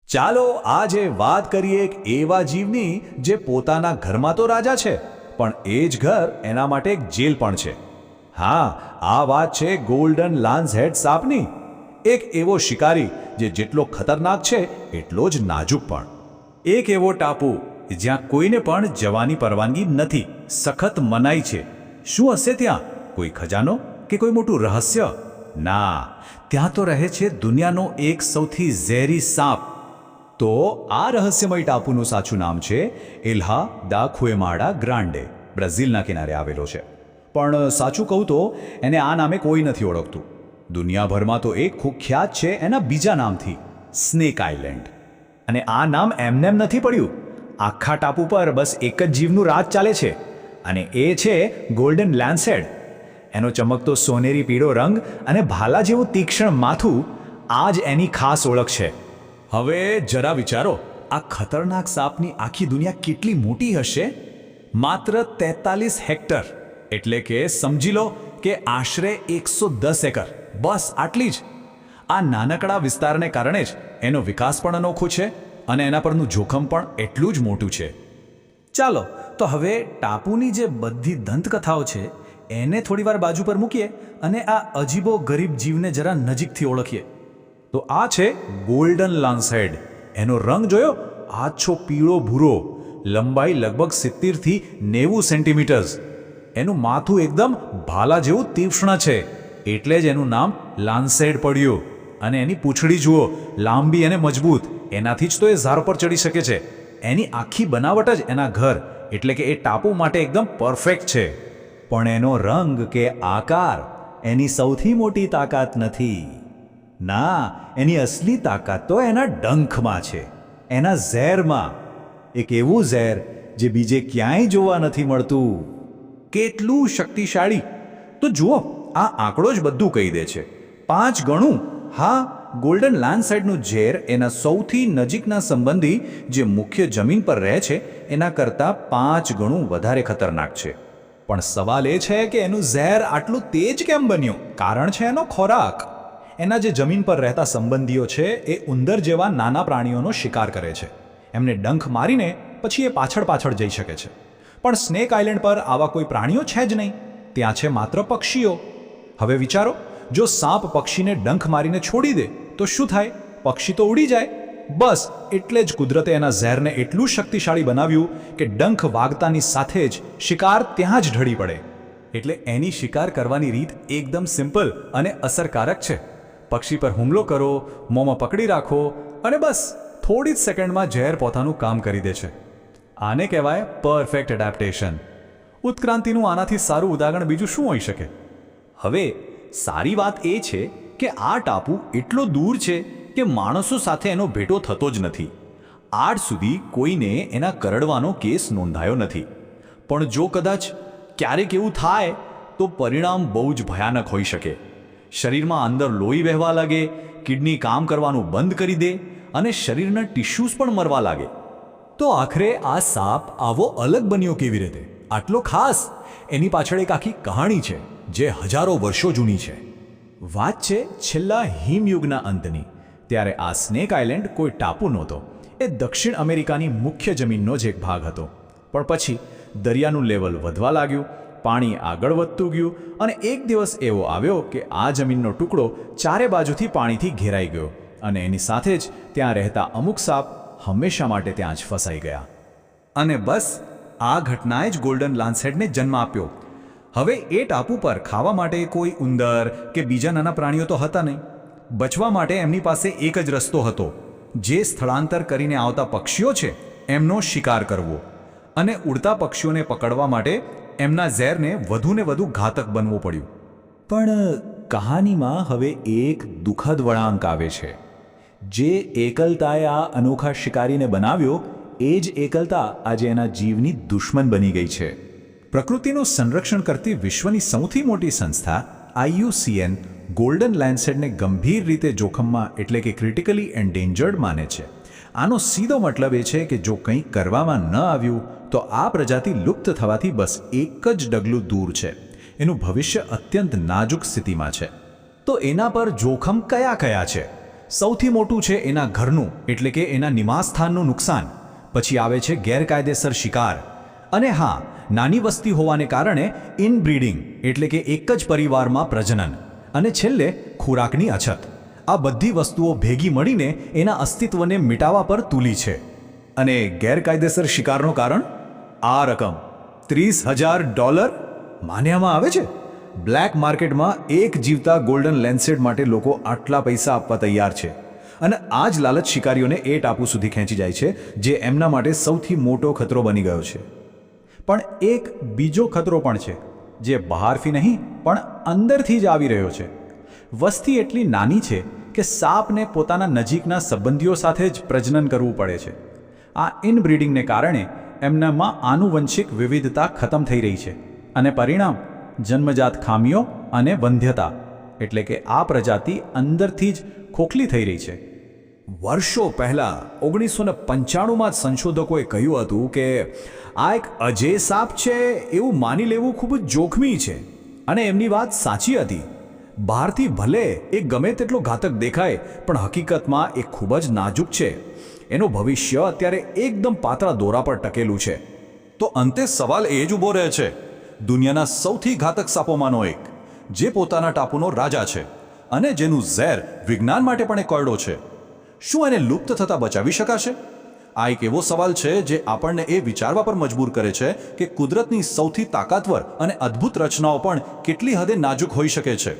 ચાલો આજે વાત કરીએ એક એવા જીવની જે પોતાના ઘરમાં તો રાજા છે, પણ એ જ ઘર એના માટે એક જેલ પણ છે. હા, આ વાત છે ગોલ્ડન લાન્સહેડ સાપની. એક એવો શિકારી જે જેટલો ખતરનાક છે એટલો જ નાજુક પણ. એક એવો ટાપુ જ્યાં કોઈને પણ જવાની પરવાનગી નથી, સખત મનાઈ છે. શું હશે ત્યાં? કોઈ ખજાનો કે કોઈ મોટું રહસ્ય? ના, ત્યાં તો રહે છે દુનિયાનો એક સૌથી ઝેરી સાપ. તો આ રહસ્યમય ટાપુનું સાચું નામ છે ઇલ્હા દા ક્વેમાડા ગ્રાન્ડે. બ્રાઝિલના કિનારે આવેલો છે. પણ સાચું કહું તો એને આ નામે કોઈ નથી ઓળખતું. દુનિયાભરમાં તો એક કુખ્યાત છે એના બીજા નામથી, સ્નેક આઇલેન્ડ. અને આ નામ એમનેમ નથી પડ્યું. આખા ટાપુ પર બસ એક જ જીવનું રાજ ચાલે છે, અને એ છે ગોલ્ડન લાન્સહેડ. એનો ચમકતો સોનેરી પીળો રંગ અને ભાલા જેવું તીક્ષ્ણ માથું, આ જ એની ખાસ ઓળખ છે. હવે જરા વિચારો, આ ખતરનાક સાપની આખી દુનિયા કેટલી મોટી હશે? માત્ર 43 હેક્ટર, એટલે કે સમજી લો કે આશરે 110 એકર. બસ આટલી જ. આ નાનકડા વિસ્તારને કારણે જ એનો વિકાસ પણ અનોખો છે અને એના પરનું જોખમ પણ એટલું જ મોટું છે. ચાલો તો હવે ટાપુની જે બધી દંતકથાઓ છે એને થોડીવાર બાજુ પર મૂકીએ અને આ અજીબો ગરીબ જીવને જરા નજીકથી ઓળખીએ. તો આ છે ગોલ્ડન લાન્સહેડ. એનો રંગ જોયો? આછો પીળો ભૂરો, લંબાઈ લગભગ 70 થી 90 સેન્ટીમીટર્સ. એનું માથું એકદમ ભાલા જેવું તીક્ષ્ણ છે, એટલે જ એનું નામ લાન્સહેડ પડ્યું. અને એની પૂંછડી જુઓ, લાંબી અને મજબૂત. એનાથી જ તો એ ઝાડ પર ચડી શકે છે. એની આખી બનાવટ જ એના ઘર એટલે કે એ ટાપુ માટે એકદમ પરફેક્ટ છે. પણ એનો રંગ કે આકાર એની સૌથી મોટી તાકાત નથી. ના, એની અસલી તાકાત તો એના ડંખમાં છે, એના ઝેરમાં. એક એવું ઝેર જે બીજે ક્યાંય જોવા નથી મળતું. કેટલું શક્તિશાળી! તો જુઓ, આ આંકડો જ બધું કહી દે છે. 5 ગણું. હા, ગોલ્ડન લાન્સહેડનું ઝેર એના સૌથી નજીકના સંબંધી જે મુખ્ય જમીન પર રહે છે એના કરતાં 5 ગણું વધારે ખતરનાક છે. પણ સવાલ એ છે કે એનું ઝેર આટલું તેજ કેમ બન્યું? કારણ છે એનો ખોરાક. એના જે જમીન પર રહેતા સંબંધીઓ છે એ ઉંદર જેવા નાના પ્રાણીઓનો શિકાર કરે છે. એમને ડંખ મારીને પછી એ પાછળ જઈ શકે છે. પણ સ્નેક આઇલેન્ડ પર આવા કોઈ પ્રાણીઓ છે જ નહીં. ત્યાં છે માત્ર પક્ષીઓ. હવે વિચારો, જો સાપ પક્ષીને ડંખ મારીને છોડી દે તો શું થાય? પક્ષી તો ઉડી જાય. બસ એટલે જ કુદરતે એના ઝેરને એટલું શક્તિશાળી બનાવ્યું કે ડંખ વાગતાની સાથે જ શિકાર ત્યાં જ ઢળી પડે. એટલે એની શિકાર કરવાની રીત એકદમ સિમ્પલ અને અસરકારક છે. પક્ષી પર હુમલો કરો, મોંમાં પકડી રાખો અને બસ થોડી જ સેકન્ડમાં ઝેર પોતાનું કામ કરી દે છે. આને કહેવાય પરફેક્ટ એડેપ્ટેશન. ઉત્ક્રાંતિનું આનાથી સારું ઉદાહરણ બીજું શું હોઈ શકે? હવે સારી વાત એ છે કે આ ટાપુ એટલો દૂર છે કે માણસો સાથે એનો ભેટો થતો જ નથી. આજ સુધી કોઈને એના કરડવાનો કેસ નોંધાયો નથી. પણ જો કદાચ ક્યારેક એવું થાય તો પરિણામ બહુ જ ભયાનક હોઈ શકે. શરીરમાં અંદર લોહી વહેવા લાગે, કિડની કામ કરવાનું બંધ કરી દે અને શરીરના ટિશ્યુઝ પણ મરવા લાગે. તો આખરે આ સાપ આવો અલગ બન્યો કેવી રીતે? આટલો ખાસ? એની પાછળ એક આખી કહાણી છે જે હજારો વર્ષો જૂની છે. વાત છે છેલ્લા હિમયુગના અંતની. ત્યારે આ સ્નેક આઇલેન્ડ કોઈ ટાપુ નહોતો. એ દક્ષિણ અમેરિકાની મુખ્ય જમીનનો જ એક ભાગ હતો. પણ પછી દરિયાનું લેવલ વધવા લાગ્યું, પાણી આગળ વધતું ગયું અને એક દિવસ એવો આવ્યો કે આ જમીનનો ટુકડો ચારે બાજુથી પાણીથી ઘેરાઈ ગયો અને એની સાથે જ ત્યાં રહેતા અમુક સાપ હંમેશા માટે ત્યાં જ ફસાઈ ગયા. અને બસ આ ઘટનાએ જ ગોલ્ડન લાન્સહેડને જન્મ આપ્યો. હવે એ ટાપુ પર ખાવા માટે કોઈ ઉંદર કે બીજા નાના પ્રાણીઓ તો હતા નહીં. બચવા માટે એમની પાસે એક જ રસ્તો હતો, જે સ્થળાંતર કરીને આવતા પક્ષીઓ છે એમનો શિકાર કરવો. અને ઉડતા પક્ષીઓને પકડવા માટે એમના ઝેરને વધુને વધુ ઘાતક બનવું પડ્યું. પણ કહાનીમાં હવે એક દુઃખદ વળાંક આવે છે. જે એકલતાએ આ અનોખા શિકારીને બનાવ્યો એ જ એકલતા આજે એના જીવની દુશ્મન બની ગઈ છે. પ્રકૃતિનું સંરક્ષણ કરતી વિશ્વની સૌથી મોટી સંસ્થા IUCN ગોલ્ડન લાન્સહેડને ગંભીર રીતે જોખમમાં એટલે કે ક્રિટિકલી એન્ડેન્જર્ડ માને છે. આનો સીધો મતલબ એ છે કે જો કંઈ કરવામાં ન આવ્યું તો આ પ્રજાતિ લુપ્ત થવાથી બસ એક જ ડગલું દૂર છે. એનું ભવિષ્ય અત્યંત નાજુક સ્થિતિમાં છે. તો એના પર જોખમ કયા કયા છે? સૌથી મોટું છે એના ઘરનું એટલે કે એના નિવાસસ્થાનનું નુકસાન, પછી આવે છે ગેરકાયદેસર શિકાર, અને હા, નાની વસ્તી હોવાને કારણે ઇનબ્રીડિંગ એટલે કે એક જ પરિવારમાં પ્રજનન, અને છેલ્લે ખોરાકની અછત. આ બધી વસ્તુઓ ભેગી મળીને એના અસ્તિત્વને મિટાવવા પર તુલી છે. અને ગેરકાયદેસર શિકારનું કારણ? આ રકમ $30,000 માન્યામાં આવે છે. બ્લેક માર્કેટમાં એક જીવતા ગોલ્ડન લેન્સેટ માટે લોકો આટલા પૈસા આપવા તૈયાર છે. અને આ જ લાલચ શિકારીઓને એ ટાપુ સુધી ખેંચી જાય છે જે એમના માટે સૌથી મોટો ખતરો બની ગયો છે. પણ એક બીજો ખતરો પણ છે જે બહારથી નહીં પણ અંદરથી જ આવી રહ્યો છે. વસ્તી એટલી નાની છે કે સાપને પોતાના નજીકના સંબંધીઓ સાથે જ પ્રજનન કરવું પડે છે. આ ઇનબ્રીડિંગને કારણે એમનામાં આનુવંશિક વિવિધતા ખતમ થઈ રહી છે, અને પરિણામ જન્મજાત ખામીઓ અને વંધ્યતા, એટલે કે આ પ્રજાતિ અંદરથી જ ખોખલી થઈ રહી છે. વર્ષો પહેલાં 1995માં જ સંશોધકોએ કહ્યું હતું કે આ એક અજેય સાપ છે એવું માની લેવું ખૂબ જ જોખમી છે, અને એમની વાત સાચી હતી. બહારથી ભલે એ ગમે તેટલો ઘાતક દેખાય, પણ હકીકતમાં એ ખૂબ જ નાજુક છે. એનું ભવિષ્ય અત્યારે એકદમ પાતળા દોરા પર ટકેલું છે. તો અંતે સવાલ એ જ ઊભો રહે છે, દુનિયાના સૌથી ઘાતક સાપોમાંનો એક, જે પોતાના ટાપુનો રાજા છે અને જેનું ઝેર વિજ્ઞાન માટે પણ એક કરડો છે, શું એને લુપ્ત થતાં બચાવી શકાશે? આ એક એવો સવાલ છે જે આપણને એ વિચારવા પર મજબૂર કરે છે કે કુદરતની સૌથી તાકાતવર અને અદ્ભુત રચનાઓ પણ કેટલી હદે નાજુક હોઈ શકે છે.